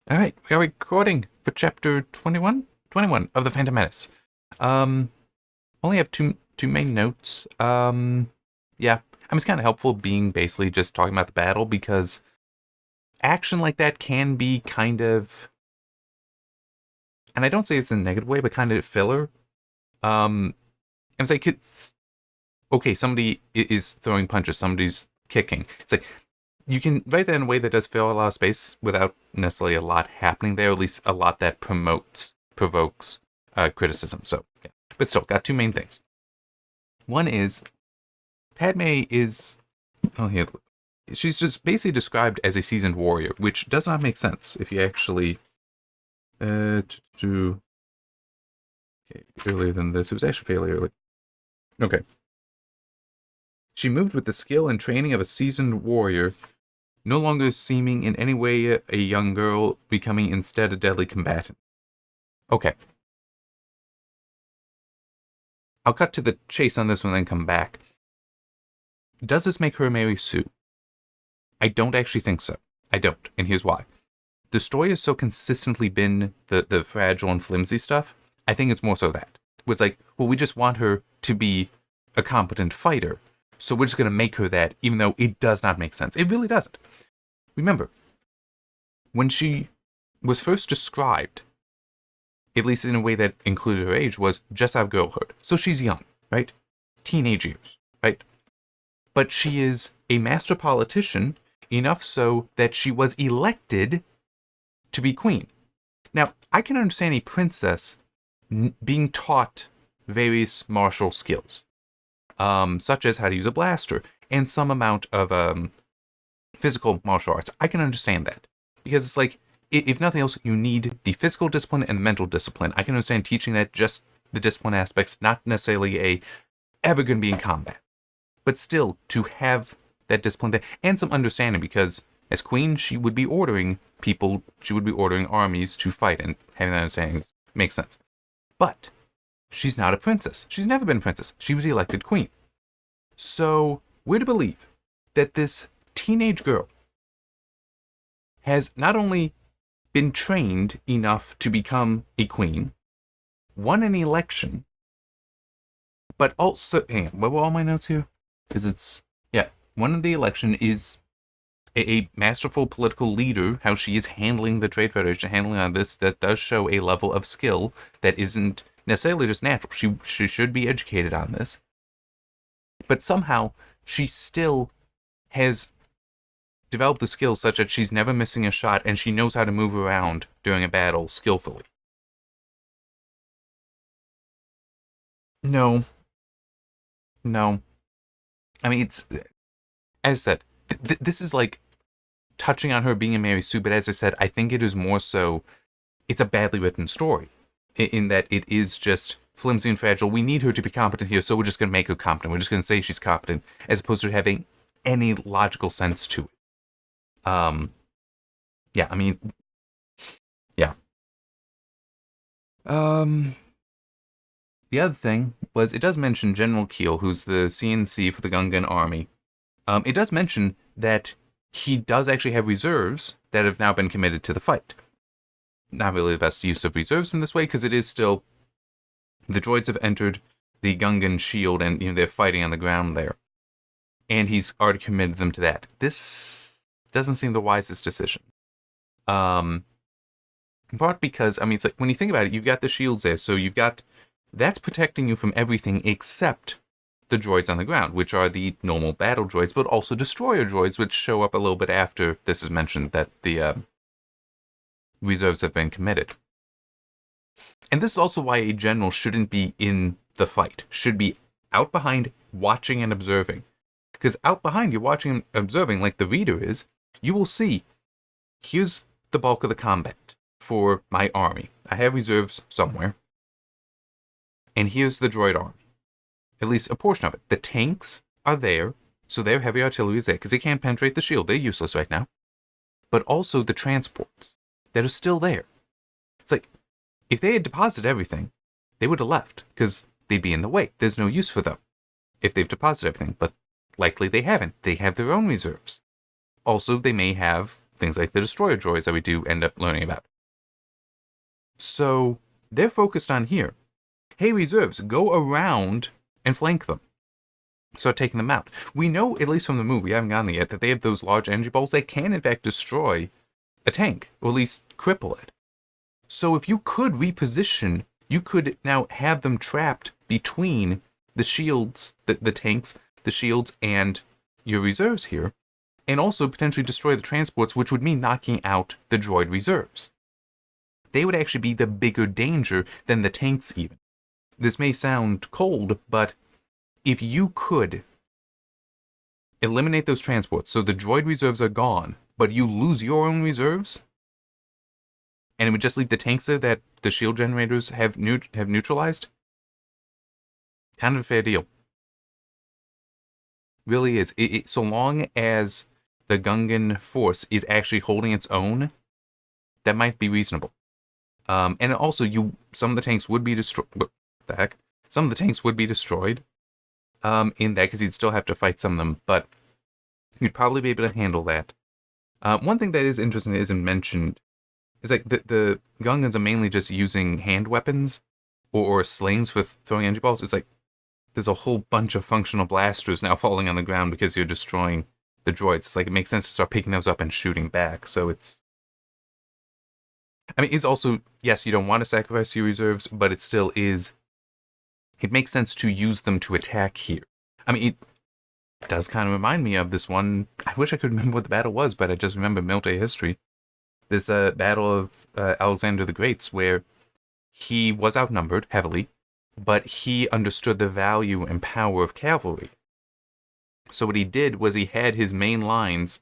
All right, we are recording for chapter 21? 21 of The Phantom Menace. Um, only have two main notes. Yeah, I mean, it's kind of helpful being basically just talking about the battle because action like that can be kind of, and I don't say it's in a negative way, but kind of filler. I'm like, okay, somebody is throwing punches, somebody's kicking. It's like, you can write that in a way that does fill a lot of space without necessarily a lot happening there, or at least a lot that provokes criticism. So, yeah. But still, got two main things. One is Padme is, oh, here, she's just basically described as a seasoned warrior, which does not make sense if you actually, to, okay, earlier than this. It was actually fairly early. Okay. She moved with the skill and training of a seasoned warrior, no longer seeming in any way a young girl, becoming instead a deadly combatant. Okay. I'll cut to the chase on this one and then come back. Does this make her Mary Sue? I don't actually think so. I don't, and here's why. The story has so consistently been the fragile and flimsy stuff, I think it's more so that. It's like, well, we just want her to be a competent fighter, so we're just going to make her that, even though it does not make sense. It really doesn't. Remember, when she was first described, at least in a way that included her age, was just out of girlhood. So she's young, right? Teenage years, right? But she is a master politician, enough so that she was elected to be queen. Now, I can understand a princess being taught various martial skills, such as how to use a blaster, and some amount of physical martial arts. I can understand that. Because it's like, if nothing else, you need the physical discipline and the mental discipline. I can understand teaching that, just the discipline aspects, not necessarily ever going to be in combat. But still, to have that discipline there, and some understanding, because as queen, she would be ordering people, she would be ordering armies to fight, and having that understanding makes sense. But she's not a princess. She's never been a princess. She was elected queen. So, we're to believe that this teenage girl has not only been trained enough to become a queen, won an election, but also, hang on, what were all my notes here? Because it's, yeah, won the election, is a masterful political leader, how she is handling the Trade Federation, handling on this, that does show a level of skill that isn't necessarily just natural. She should be educated on this. But somehow, she still has developed the skills such that she's never missing a shot, and she knows how to move around during a battle skillfully. No. I mean, it's, as I said, this is like touching on her being a Mary Sue, but as I said, I think it is more so, it's a badly written story, in that it is just flimsy and fragile. We need her to be competent here, so we're just going to make her competent. We're just going to say she's competent, as opposed to having any logical sense to it. Yeah, I mean, yeah. The other thing was, it does mention General Keel, who's the CNC for the Gungan army. It does mention that he does actually have reserves that have now been committed to the fight. Not really the best use of reserves in this way, because it is still, the droids have entered the Gungan shield, and they're fighting on the ground there. And he's already committed them to that. This doesn't seem the wisest decision. In part because, I mean, it's like, when you think about it, you've got the shields there, so you've got, that's protecting you from everything except the droids on the ground, which are the normal battle droids, but also destroyer droids, which show up a little bit after this is mentioned, that the reserves have been committed. And this is also why a general shouldn't be in the fight, should be out behind, watching and observing. Because out behind, you're watching and observing, like the reader is, you will see, here's the bulk of the combat for my army. I have reserves somewhere. And here's the droid army. At least a portion of it. The tanks are there, so their heavy artillery is there, because they can't penetrate the shield. They're useless right now. But also the transports that are still there. It's like, if they had deposited everything, they would have left, because they'd be in the way. There's no use for them if they've deposited everything, but likely they haven't. They have their own reserves. Also, they may have things like the destroyer droids that we do end up learning about. So they're focused on here. Hey, reserves, go around and flank them. Start taking them out. We know, at least from the movie, we haven't gotten there yet, that they have those large energy balls that can, in fact, destroy a tank, or at least cripple it. So if you could reposition, you could now have them trapped between the shields, the tanks, the shields, and your reserves here, and also potentially destroy the transports, which would mean knocking out the droid reserves. They would actually be the bigger danger than the tanks even. This may sound cold, but if you could eliminate those transports so the droid reserves are gone, but you lose your own reserves, and it would just leave the tanks there that the shield generators have neutralized, kind of a fair deal. Really is. So long as the Gungan force is actually holding its own, that might be reasonable. And also, some of the tanks would be destroyed. What the heck? Some of the tanks would be destroyed. In that, because you'd still have to fight some of them, but you'd probably be able to handle that. One thing that is interesting that isn't mentioned is like the Gungans are mainly just using hand weapons or slings for throwing energy balls. It's like there's a whole bunch of functional blasters now falling on the ground because you're destroying the droids. It's like it makes sense to start picking those up and shooting back. So it's also, yes, you don't want to sacrifice your reserves, but it still is. It makes sense to use them to attack here. It does kind of remind me of this one. I wish I could remember what the battle was, but I just remember military history. This battle of Alexander the Great's, where he was outnumbered heavily, but he understood the value and power of cavalry. So what he did was he had his main lines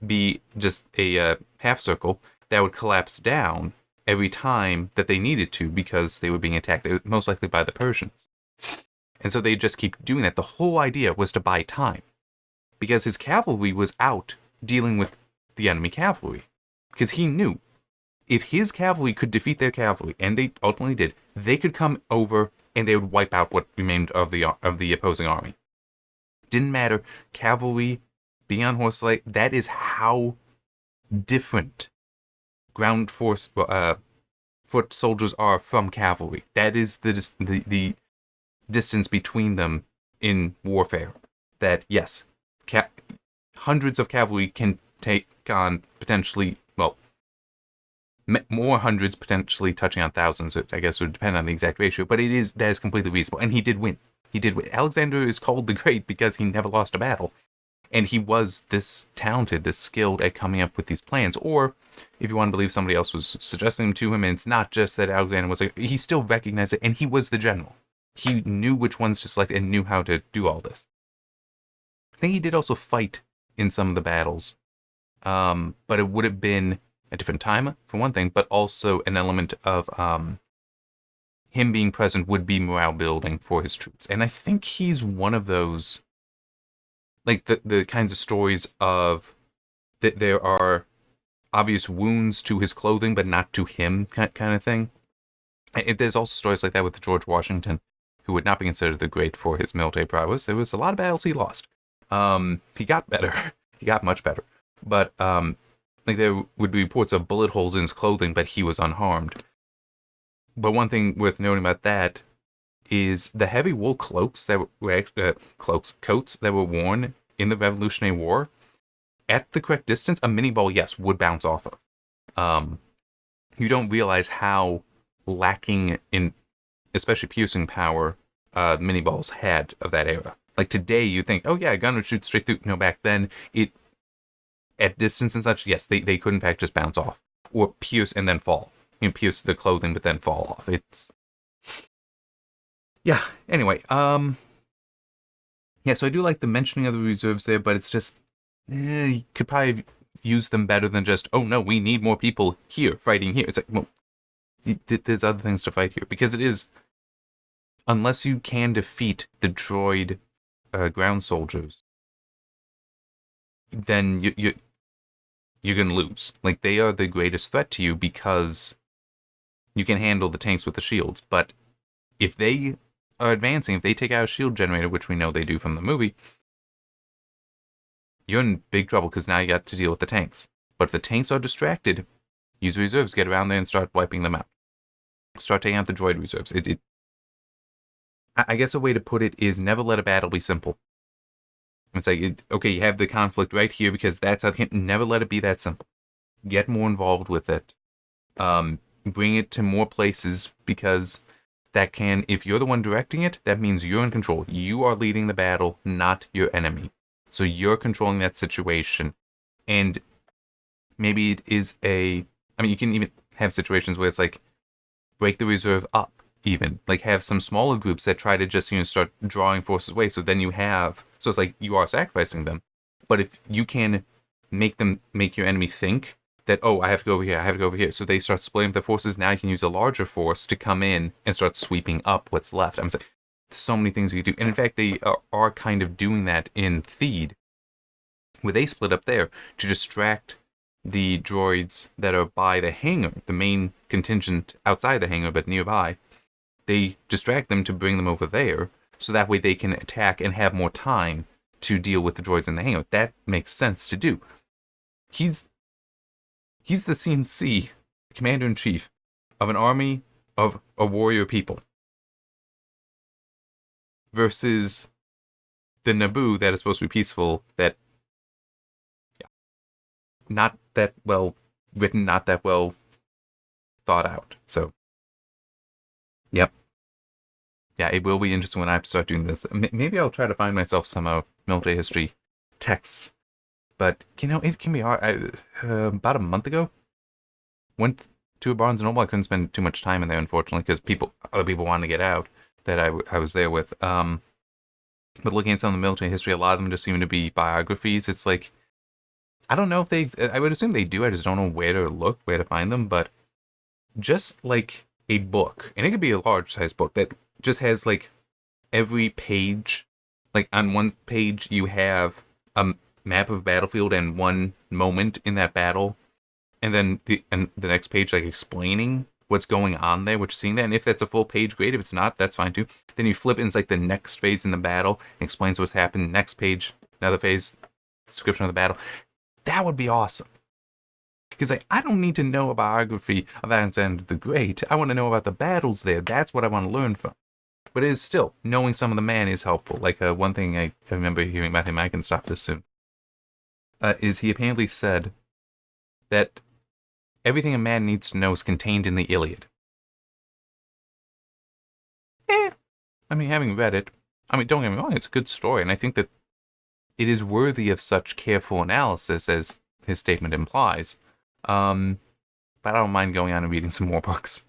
be just a half circle that would collapse down every time that they needed to because they were being attacked, most likely by the Persians. And so they just keep doing that. The whole idea was to buy time because his cavalry was out dealing with the enemy cavalry. Because he knew if his cavalry could defeat their cavalry, and they ultimately did, they could come over and they would wipe out what remained of the opposing army. Didn't matter. Cavalry, being on horse, that is how different ground force foot soldiers are from cavalry. That is the distance between them in warfare. That, yes, hundreds of cavalry can take on potentially, more hundreds, potentially touching on thousands. I guess it would depend on the exact ratio, but that is completely reasonable. And he did win. Alexander is called the Great because he never lost a battle. And he was this talented, this skilled at coming up with these plans. Or, if you want to believe somebody else was suggesting them to him, and it's not just that Alexander was he still recognized it, and he was the general. He knew which ones to select and knew how to do all this. I think he did also fight in some of the battles. But it would have been a different time, for one thing, but also an element of him being present would be morale building for his troops. And I think he's one of those, like the kinds of stories of that there are obvious wounds to his clothing, but not to him kind of thing. There's also stories like that with George Washington, who would not be considered the great for his military prowess. There was a lot of battles he lost. He got better. He got much better. But there would be reports of bullet holes in his clothing, but he was unharmed. But one thing worth noting about that is the heavy wool cloaks that were coats that were worn in the Revolutionary War. At the correct distance, a mini ball, yes, would bounce off of. You don't realize how lacking in, especially piercing power, mini balls had of that era. Like today, you think, oh yeah, a gun would shoot straight through. No, back then, at distance and such, yes, they could in fact just bounce off or pierce and then fall. Pierce the clothing but then fall off. Yeah. Anyway, so I do like the mentioning of the reserves there, but it's just you could probably use them better than just, oh no, we need more people here fighting here. It's like, well, there's other things to fight here because it is, unless you can defeat the droid ground soldiers, then you're gonna lose. Like, they are the greatest threat to you because you can handle the tanks with the shields. But if they are advancing, if they take out a shield generator, which we know they do from the movie, you're in big trouble because now you got to deal with the tanks. But if the tanks are distracted, use reserves, get around there and start wiping them out. Start taking out the droid reserves. I guess a way to put it is never let a battle be simple. It's like, okay, you have the conflict right here because that's how never let it be that simple. Get more involved with it. Bring it to more places because that can, if you're the one directing it, that means you're in control. You are leading the battle, not your enemy. So you're controlling that situation. And maybe it is you can even have situations where it's like, break the reserve up, even. Like, have some smaller groups that try to just, start drawing forces away. So then so it's like you are sacrificing them. But if you can make your enemy think that, oh, I have to go over here, I have to go over here. So they start splitting up the forces. Now you can use a larger force to come in and start sweeping up what's left. I'm saying, so many things you can do. And in fact, they are kind of doing that in Theed, where they split up there to distract the droids that are by the hangar, the main contingent outside the hangar but nearby. They distract them to bring them over there, so that way they can attack and have more time to deal with the droids in the hangar. That makes sense to do. He's the CNC, Commander-in-Chief, of an army of a warrior people, versus the Naboo that is supposed to be peaceful, that not that well written, not that well thought out. So, yep. Yeah, it will be interesting when I have to start doing this. Maybe I'll try to find myself some military history texts. But, it can be hard. About a month ago, went to a Barnes & Noble. I couldn't spend too much time in there, unfortunately, because other people wanted to get out that I was there with. But looking at some of the military history, a lot of them just seem to be biographies. It's like, I don't know if I would assume they do. I just don't know where to look, where to find them. But just like a book, and it could be a large size book that just has like every page, like on one page you have a map of battlefield and one moment in that battle, and then the next page like explaining what's going on there, what you're seeing there. And if that's a full page, great. If it's not, that's fine too. Then you flip and it's like the next phase in the battle and explains what's happened. Next page, another phase, description of the battle. That would be awesome. Because I don't need to know a biography of Alexander the Great. I want to know about the battles there. That's what I want to learn from. But it is still, knowing some of the man is helpful. Like one thing I remember hearing about him, I can stop this soon, is he apparently said that everything a man needs to know is contained in the Iliad. Having read it, don't get me wrong, it's a good story, and I think that it is worthy of such careful analysis as his statement implies. But I don't mind going on and reading some more books.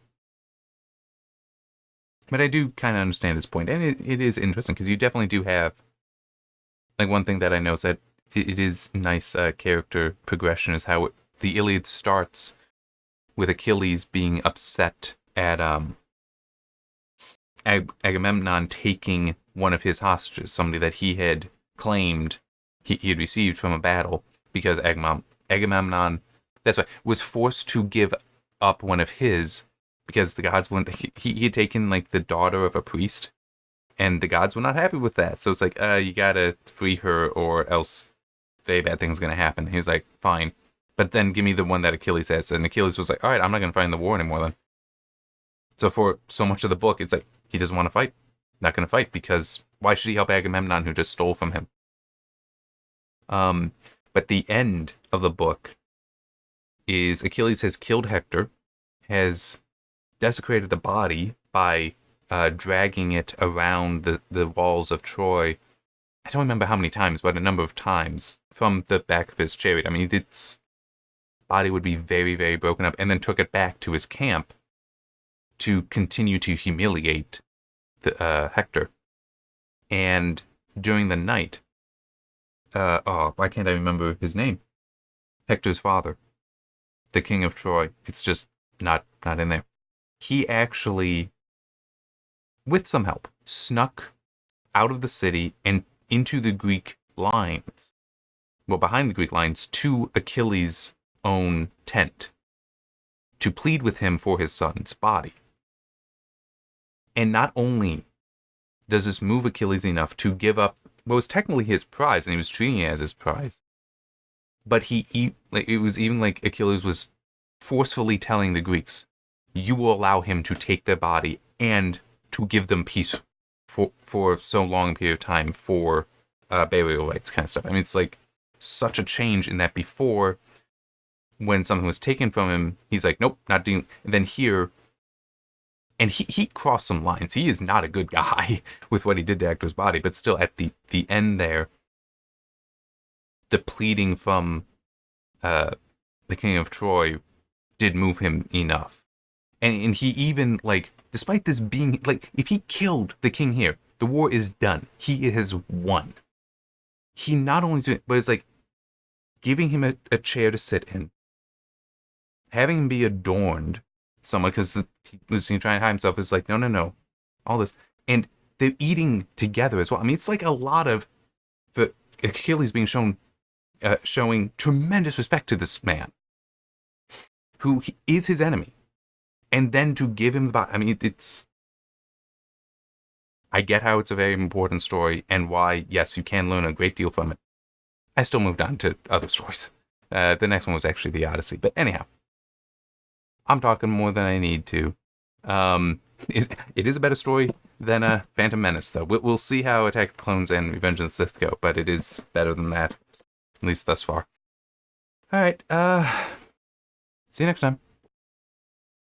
But I do kind of understand his point, and it is interesting, because you definitely do have, like, one thing that I know is that it is nice character progression is how the Iliad starts with Achilles being upset at Agamemnon taking one of his hostages, somebody that he had claimed he had received from a battle, because Agamemnon, that's right, was forced to give up one of his, because the gods wouldn't, he had taken like the daughter of a priest, and the gods were not happy with that. So it's like, you gotta free her or else very bad things gonna happen. He was like, fine, but then give me the one that Achilles has. And Achilles was like, all right, I'm not gonna fight in the war anymore then. So for so much of the book, it's like, he doesn't want to fight. Not gonna fight, because why should he help Agamemnon who just stole from him? But the end of the book is Achilles has killed Hector, has desecrated the body by dragging it around the walls of Troy. I don't remember how many times, but a number of times from the back of his chariot. Its body would be very, very broken up, and then took it back to his camp to continue to humiliate Hector. And during the night, why can't I remember his name? Hector's father, the king of Troy. It's just not in there. He actually, with some help, snuck out of the city and into the Greek lines. Well, behind the Greek lines, to Achilles' own tent to plead with him for his son's body. And not only does this move Achilles enough to give up what was technically his prize, and he was treating it as his prize, But it was even like Achilles was forcefully telling the Greeks, you will allow him to take their body and to give them peace for so long a period of time for burial rights kind of stuff. I mean, it's like such a change in that before, when something was taken from him, he's like, nope, not doing. And then here, and he crossed some lines. He is not a good guy with what he did to Hector's body, but still at the end there, the pleading from the King of Troy did move him enough. And he even, like, despite this being, like, if he killed the king here, the war is done. He has won. He not only did, but it's like giving him a chair to sit in, having him be adorned, someone, because he was trying to hide himself, is like, no, all this. And they're eating together as well. I mean, it's like a lot of the Achilles being showing tremendous respect to this man, who is his enemy. And then to give him the body, I mean, I get how it's a very important story and why, yes, you can learn a great deal from it. I still moved on to other stories. The next one was actually the Odyssey. But anyhow, I'm talking more than I need to. It is a better story than Phantom Menace, though. We'll see how Attack of the Clones and Revenge of the Sith go, but it is better than that, at least thus far. All right, see you next time.